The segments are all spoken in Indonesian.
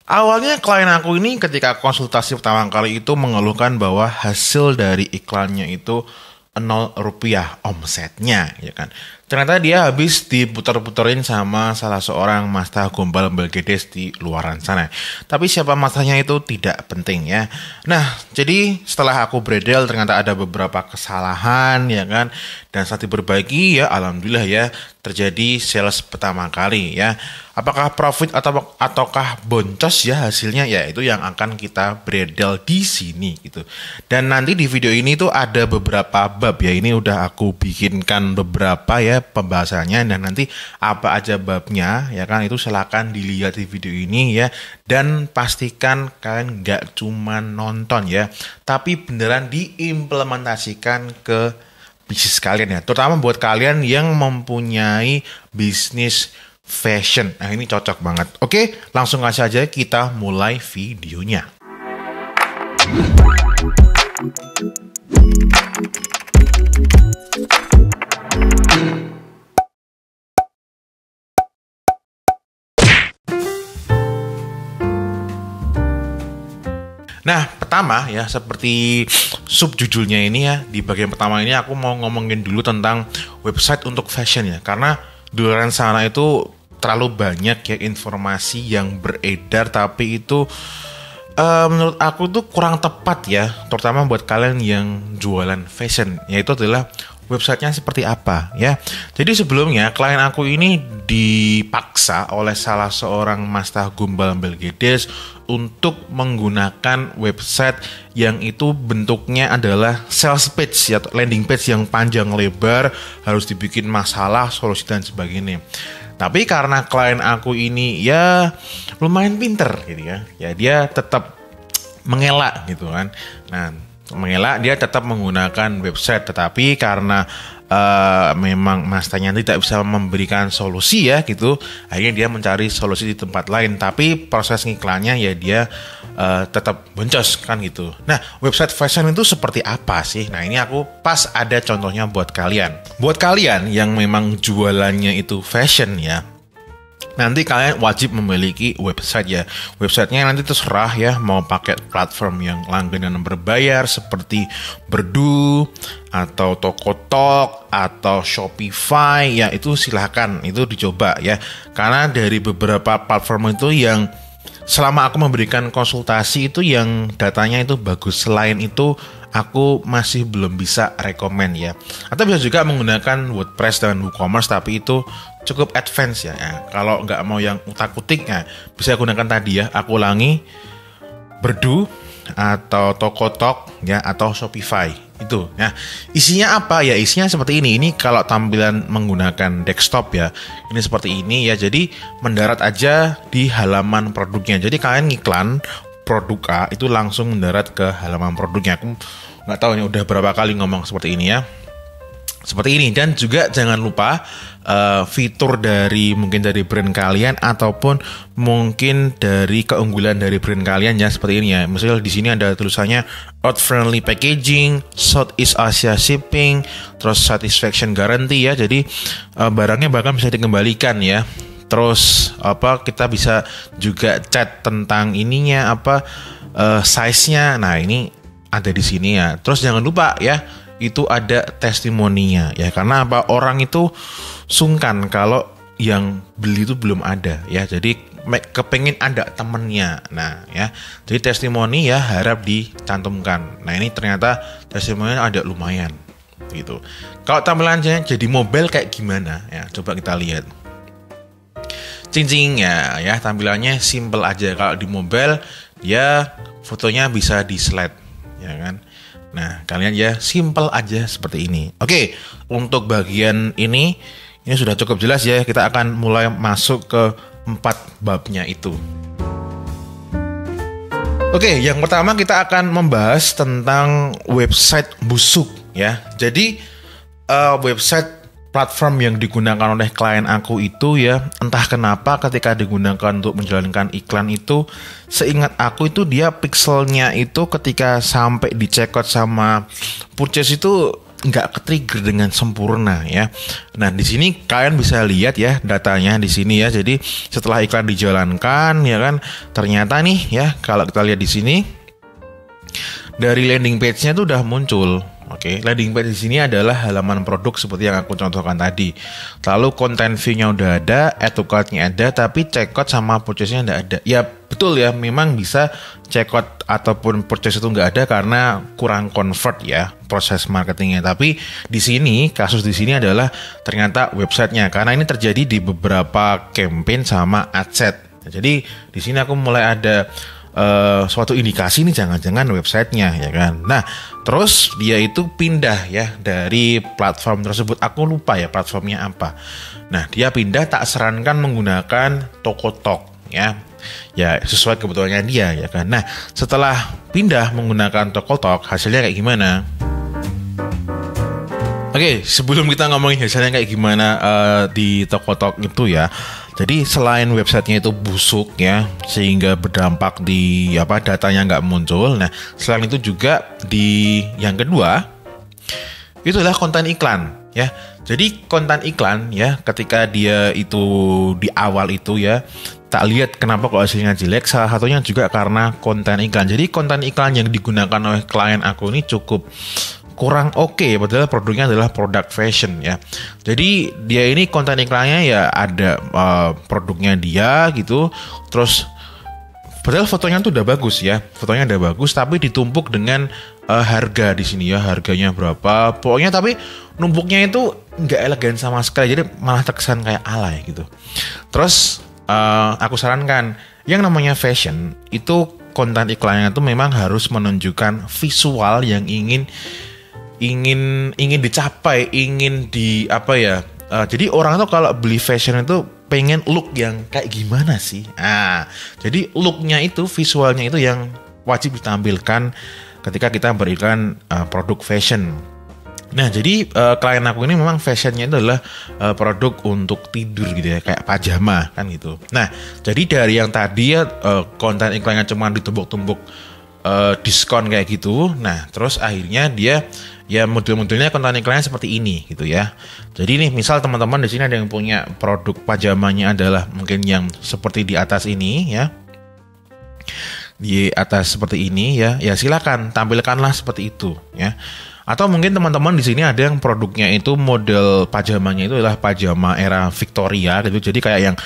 Awalnya klien aku ini ketika konsultasi pertama kali itu mengeluhkan bahwa hasil dari iklannya itu 0 rupiah omsetnya, ya kan. Ternyata dia habis diputar-puterin sama salah seorang masta gombal Belgedes di luaran sana. Tapi siapa mastanya itu tidak penting ya. Nah, jadi setelah aku beredel ternyata ada beberapa kesalahan ya kan. Dan saat diperbaiki ya alhamdulillah ya terjadi sales pertama kali ya. Apakah profit ataukah boncos ya hasilnya ya itu yang akan kita beredel di sini gitu. Dan nanti di video ini tuh ada beberapa bab ya. Ini udah aku bikinkan beberapa ya pembahasannya dan nanti apa aja babnya ya kan itu silakan dilihat di video ini ya, dan pastikan kalian nggak cuma nonton ya tapi beneran diimplementasikan ke bisnis kalian ya, terutama buat kalian yang mempunyai bisnis fashion. Nah ini cocok banget. Oke, langsung aja kita mulai videonya. Nah, pertama ya seperti subjudulnya ini ya, di bagian pertama ini aku mau ngomongin dulu tentang website untuk fashion ya. Karena di luar sana itu terlalu banyak ya informasi yang beredar, tapi itu menurut aku tuh kurang tepat ya, terutama buat kalian yang jualan fashion, yaitu adalah websitenya seperti apa ya. Jadi sebelumnya klien aku ini dipaksa oleh salah seorang masta gombal Belgedes untuk menggunakan website yang itu bentuknya adalah sales page atau landing page yang panjang lebar, harus dibikin masalah, solusi dan sebagainya. Tapi karena klien aku ini ya lumayan pinter gitu ya dia tetap mengelak gitu kan. Nah, mengelak dia tetap menggunakan website, tetapi karena memang mastanya tidak bisa memberikan solusi ya gitu, akhirnya dia mencari solusi di tempat lain, tapi proses ngiklannya ya dia tetap boncos kan gitu. Nah, website fashion itu seperti apa sih? Nah, ini aku pas ada contohnya buat kalian. Buat kalian yang memang jualannya itu fashion ya, nanti kalian wajib memiliki website ya. Websitenya nanti terserah ya, mau pakai platform yang langganan berbayar seperti Berdu atau Tokotok atau Shopify ya, itu silahkan, itu dicoba ya. Karena dari beberapa platform itu yang selama aku memberikan konsultasi itu yang datanya itu bagus. Selain itu aku masih belum bisa rekomend ya. Atau bisa juga menggunakan WordPress dan WooCommerce, tapi itu cukup advance ya. Kalau nggak mau yang utak-utik ya, bisa gunakan tadi ya, aku ulangi, Berdu atau Tokotok ya atau Shopify itu. Nah, isinya apa ya? Isinya seperti ini. Ini kalau tampilan menggunakan desktop ya, ini seperti ini ya. Jadi mendarat aja di halaman produknya. Jadi kalian ngiklan produk A itu langsung mendarat ke halaman produknya. Aku nggak tahu ini udah berapa kali ngomong seperti ini ya. Seperti ini. Dan juga jangan lupa fitur dari mungkin dari brand kalian ataupun mungkin dari keunggulan dari brand kalian ya, seperti ini ya. Misalnya di sini ada tulisannya earth friendly packaging, Southeast Asia shipping, terus satisfaction guarantee ya. Jadi barangnya bahkan bisa dikembalikan ya. Terus kita bisa juga chat tentang ininya size-nya. Nah, ini ada di sini ya. Terus jangan lupa ya, itu ada testimoninya ya, karena orang itu sungkan kalau yang beli itu belum ada ya, jadi kepengen ada temennya. Nah ya, jadi testimoni ya harap dicantumkan. Nah, ini ternyata testimoninya ada lumayan gitu. Kalau tampilannya jadi mobile kayak gimana ya, coba kita lihat. Cincing ya tampilannya simple aja. Kalau di mobile ya fotonya bisa di slide ya kan. Nah, kalian ya simple aja seperti ini. Oke, untuk bagian ini sudah cukup jelas ya. Kita akan mulai masuk ke 4 babnya itu. Oke, yang pertama kita akan membahas tentang website busuk ya. Jadi website platform yang digunakan oleh klien aku itu ya, entah kenapa ketika digunakan untuk menjalankan iklan itu, seingat aku itu dia pixelnya itu ketika sampai di checkout sama purchase itu nggak ke-trigger dengan sempurna ya. Nah di sini kalian bisa lihat ya datanya di sini ya. Jadi setelah iklan dijalankan ya kan, ternyata nih ya kalau kita lihat di sini dari landing page-nya tuh udah muncul. Oke, landing page di sini adalah halaman produk seperti yang aku contohkan tadi. Lalu konten view-nya udah ada, add to cart-nya ada, tapi checkout sama purchase-nya nggak ada. Ya betul ya, memang bisa checkout ataupun purchase itu nggak ada karena kurang convert ya proses marketingnya. Tapi di sini kasus di sini adalah ternyata websitenya, karena ini terjadi di beberapa campaign sama ad set. Jadi di sini aku mulai ada suatu indikasi nih jangan-jangan websitenya ya kan. Nah terus dia itu pindah ya dari platform tersebut, aku lupa ya platformnya apa. Nah dia pindah, tak sarankan menggunakan Tokotalk ya sesuai kebutuhannya dia ya kan. Nah setelah pindah menggunakan Tokotalk hasilnya kayak gimana? Oke, sebelum kita ngomongin hasilnya kayak gimana di Tokotalk itu ya. Jadi selain websitenya itu busuk ya, sehingga berdampak di datanya nggak muncul. Nah, selain itu juga di yang kedua itu adalah konten iklan ya. Jadi konten iklan ya, ketika dia itu di awal itu ya, tak lihat kenapa kok hasilnya jelek. Salah satunya juga karena konten iklan. Jadi konten iklan yang digunakan oleh klien aku ini cukup kurang oke, padahal produknya adalah produk fashion ya. Jadi dia ini konten iklannya ya ada produknya dia gitu, terus padahal fotonya tuh udah bagus ya, fotonya udah bagus, tapi ditumpuk dengan harga di sini ya, harganya berapa, pokoknya tapi numpuknya itu nggak elegan sama sekali, jadi malah terkesan kayak alay gitu. Terus aku sarankan yang namanya fashion itu konten iklannya itu memang harus menunjukkan visual yang ingin dicapai, ingin di jadi orang tuh kalau beli fashion itu pengen look yang kayak gimana sih. Jadi looknya itu, visualnya itu yang wajib ditampilkan ketika kita beriklan produk fashion. Nah jadi klien aku ini memang fashionnya itu adalah produk untuk tidur gitu ya, kayak pajama kan gitu. Nah jadi dari yang tadi ya konten iklannya cuma ditumpuk-tumpuk diskon kayak gitu. Nah terus akhirnya dia ya model-modelnya konten iklannya seperti ini gitu ya. Jadi nih misal teman-teman di sini ada yang punya produk pajamanya adalah mungkin yang seperti di atas ini ya, di atas seperti ini ya silakan tampilkanlah seperti itu ya. Atau mungkin teman-teman di sini ada yang produknya itu model pajamanya itu adalah pajama era Victoria gitu, jadi kayak yang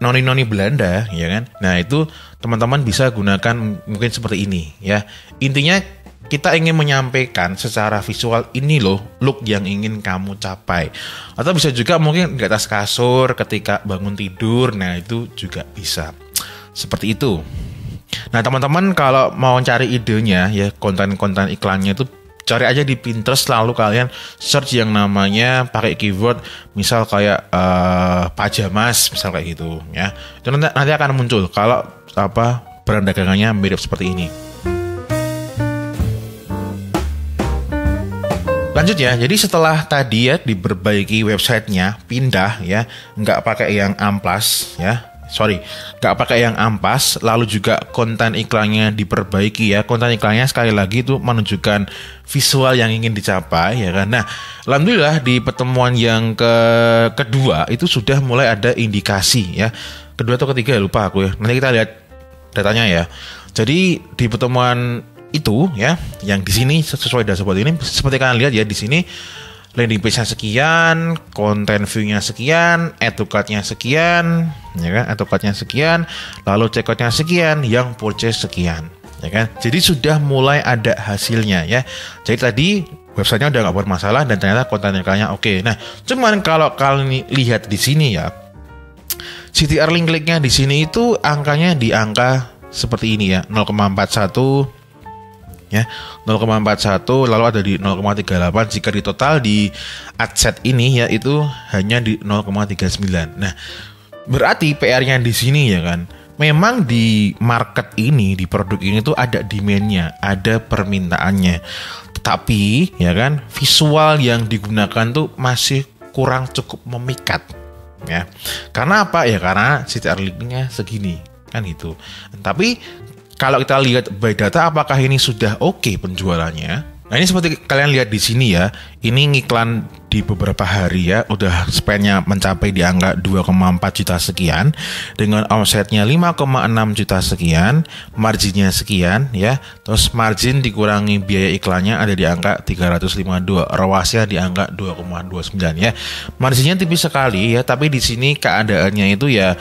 noni-noni Belanda ya kan. Nah itu teman-teman bisa gunakan mungkin seperti ini ya. Intinya kita ingin menyampaikan secara visual ini loh look yang ingin kamu capai. Atau bisa juga mungkin di atas kasur ketika bangun tidur, nah itu juga bisa seperti itu. Nah teman-teman kalau mau cari idenya ya konten-konten iklannya itu cari aja di Pinterest, lalu kalian search yang namanya pakai keyword misal kayak pajamas misal kayak gitu ya. Itu nanti akan muncul kalau brand dagangannya mirip seperti ini. Lanjut ya, jadi setelah tadi ya diperbaiki websitenya, pindah ya, nggak pakai yang amplas ya, nggak pakai yang ampas, lalu juga konten iklannya diperbaiki ya, konten iklannya sekali lagi itu menunjukkan visual yang ingin dicapai ya kan. Nah, alhamdulillah di pertemuan yang kedua itu sudah mulai ada indikasi ya, kedua atau ketiga lupa aku ya, nanti kita lihat datanya ya. Jadi di pertemuan itu ya, yang di sini sesuai dashboard ini seperti kalian lihat ya, di sini landing page-nya sekian, konten view-nya sekian, add to cart-nya sekian, ya kan? Add to cart-nya sekian, lalu checkout-nya sekian, yang purchase sekian, ya kan? Jadi sudah mulai ada hasilnya ya. Jadi tadi websitenya udah nggak bermasalah dan ternyata konten iklannya oke. Nah, cuman kalau kalian lihat di sini ya, CTR link kliknya di sini itu angkanya di angka seperti ini ya, 0,41 ya, 0,41, lalu ada di 0,38. Jika di total di adset ini ya itu hanya di 0,39. Nah, berarti PR-nya di sini ya kan, memang di market ini, di produk ini tuh ada demand-nya, ada permintaannya. Tetapi ya kan, visual yang digunakan tuh masih kurang cukup memikat ya. Karena apa ya? Karena CTR link-nya segini kan gitu. Tapi kalau kita lihat by data, apakah ini sudah oke penjualannya? Nah ini seperti kalian lihat di sini ya, ini ngiklan di beberapa hari ya, udah spendnya mencapai di angka 2,4 juta sekian, dengan omsetnya 5,6 juta sekian, marginnya sekian ya, terus margin dikurangi biaya iklannya ada di angka 352, ROAS-nya di angka 2,29 ya. Marginnya tipis sekali ya, tapi di sini keadaannya itu ya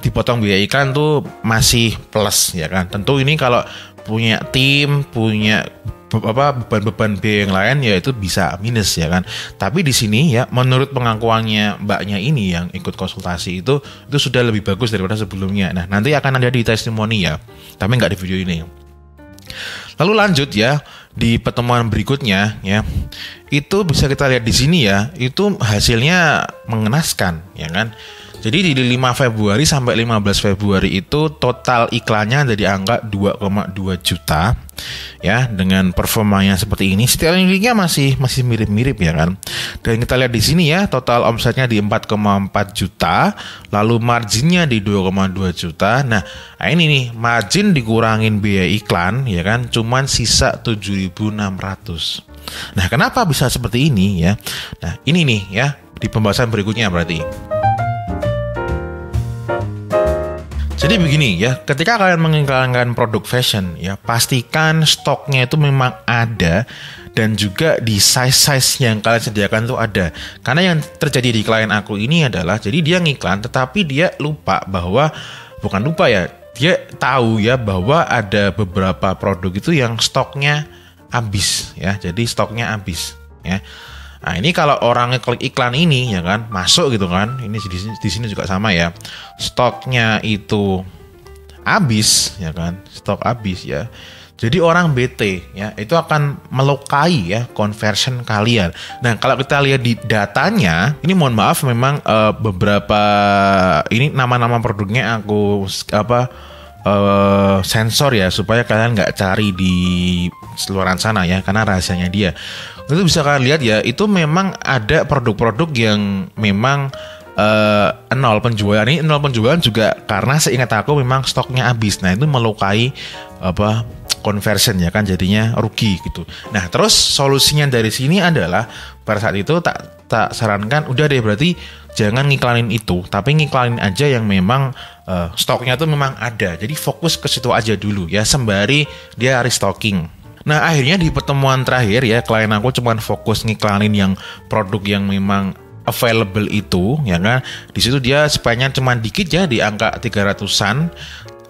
dipotong biaya iklan tuh masih plus ya kan. Tentu ini kalau punya tim, punya beban-beban biaya yang lain ya itu bisa minus ya kan. Tapi di sini ya menurut pengakuannya mbaknya ini yang ikut konsultasi itu sudah lebih bagus daripada sebelumnya. Nah nanti akan ada di testimoni ya, tapi nggak di video ini. Lalu lanjut ya di pertemuan berikutnya ya, itu bisa kita lihat di sini ya, itu hasilnya mengenaskan ya kan. Jadi di 5 Februari sampai 15 Februari itu total iklannya ada di angka 2,2 juta ya, dengan performanya seperti ini. Sterling linknya masih mirip-mirip ya kan. Dan kita lihat di sini ya, total omsetnya di 4,4 juta, lalu marginnya di 2,2 juta. Nah, ini nih margin dikurangin biaya iklan ya kan, cuman sisa 7.600. Nah, kenapa bisa seperti ini ya? Nah, ini nih ya di pembahasan berikutnya berarti. Jadi begini ya, ketika kalian mengiklankan produk fashion ya, pastikan stoknya itu memang ada dan juga di size-size yang kalian sediakan itu ada. Karena yang terjadi di klien aku ini adalah, jadi dia ngiklan tetapi dia lupa bahwa, bukan lupa ya, dia tahu ya bahwa ada beberapa produk itu yang stoknya habis ya, jadi stoknya habis ya. Nah ini kalau orang ngeklik iklan ini ya kan, masuk gitu kan, ini di sini juga sama ya, stoknya itu habis ya kan, stok habis ya. Jadi orang bete ya, itu akan melukai ya conversion kalian. Nah kalau kita lihat di datanya, ini mohon maaf memang beberapa ini nama-nama produknya aku sensor ya, supaya kalian nggak cari di seluaran sana ya, karena rahasianya dia. Itu bisa kalian lihat ya, itu memang ada produk-produk yang memang nol penjualan. Ini nol penjualan juga karena seingat aku memang stoknya habis. Nah itu melukai conversion ya kan, jadinya rugi gitu. Nah terus solusinya dari sini adalah pada saat itu tak sarankan udah deh berarti jangan ngiklanin itu, tapi ngiklanin aja yang memang stoknya tuh memang ada. Jadi fokus ke situ aja dulu ya, sembari dia restocking. Nah akhirnya di pertemuan terakhir ya, klien aku cuma fokus ngiklanin yang produk yang memang available itu ya kan. Di situ dia spendnya cuma dikit ya, di angka 300-an.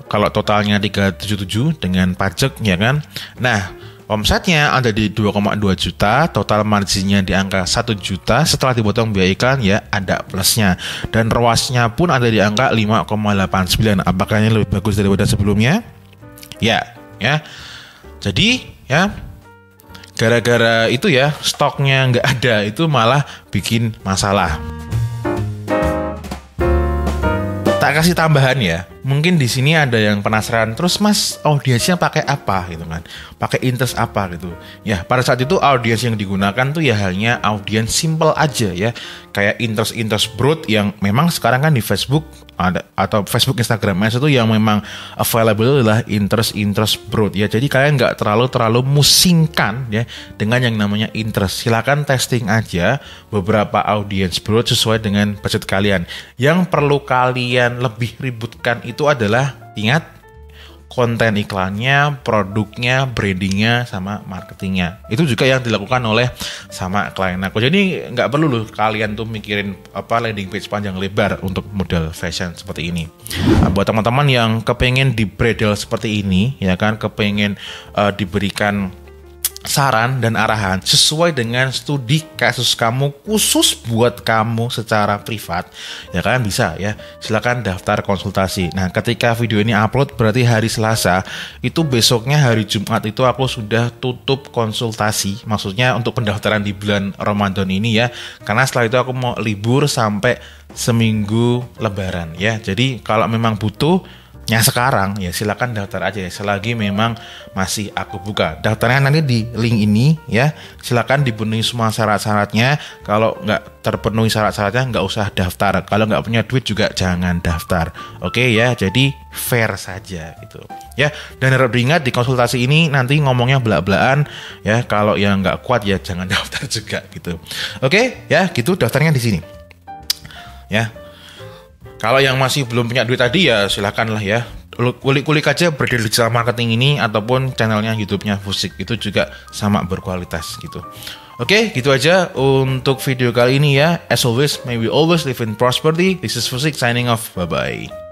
Kalau totalnya 377 dengan pajak ya kan. Nah omsetnya ada di 2,2 juta, total marginnya di angka 1 juta, setelah dipotong biaya iklan ya ada plusnya. Dan ROAS-nya pun ada di angka 5,89. Apakah ini lebih bagus daripada sebelumnya? Ya. Jadi ya gara-gara itu ya stoknya nggak ada, itu malah bikin masalah. Tak kasih tambahan ya, mungkin di sini ada yang penasaran, terus mas audiensnya pakai apa gitu kan, pakai interest apa gitu ya. Pada saat itu audiens yang digunakan tuh ya hanya audiens simple aja ya, kayak interest broad yang memang sekarang kan di Facebook ada, atau Facebook, Instagram Ads itu yang memang available adalah interest broad ya. Jadi kalian nggak terlalu musingkan ya dengan yang namanya interest. Silakan testing aja beberapa audiens broad sesuai dengan budget kalian. Yang perlu kalian lebih ributkan itu adalah, ingat, konten iklannya, produknya, brandingnya, sama marketingnya. Itu juga yang dilakukan oleh sama klien aku. Jadi nggak perlu loh kalian tuh mikirin landing page panjang lebar untuk model fashion seperti ini. Nah, buat teman-teman yang kepengen di bredel seperti ini ya kan, kepengen diberikan saran dan arahan sesuai dengan studi kasus kamu, khusus buat kamu secara privat ya, kalian bisa ya, silakan daftar konsultasi. Nah ketika video ini upload berarti hari Selasa, itu besoknya hari Jumat itu aku sudah tutup konsultasi, maksudnya untuk pendaftaran di bulan Ramadan ini ya, karena setelah itu aku mau libur sampai seminggu Lebaran ya. Jadi kalau memang butuh, Yang sekarang ya silakan daftar aja ya, selagi memang masih aku buka. Daftarnya nanti di link ini ya. Silakan dipenuhi semua syarat-syaratnya. Kalau nggak terpenuhi syarat-syaratnya nggak usah daftar. Kalau nggak punya duit juga jangan daftar. Oke ya, jadi fair saja gitu. Ya, dan harap diingat di konsultasi ini nanti ngomongnya belak-belakan ya. Kalau yang nggak kuat ya jangan daftar juga gitu. Oke ya, gitu daftarnya di sini. Ya. Kalau yang masih belum punya duit tadi ya silakanlah ya, kulik-kulik aja Bradley Digital Marketing ini ataupun channelnya YouTube-nya Fusik, itu juga sama berkualitas gitu. Oke, gitu aja untuk video kali ini ya. As always, may we always live in prosperity. This is Fusik signing off. Bye bye.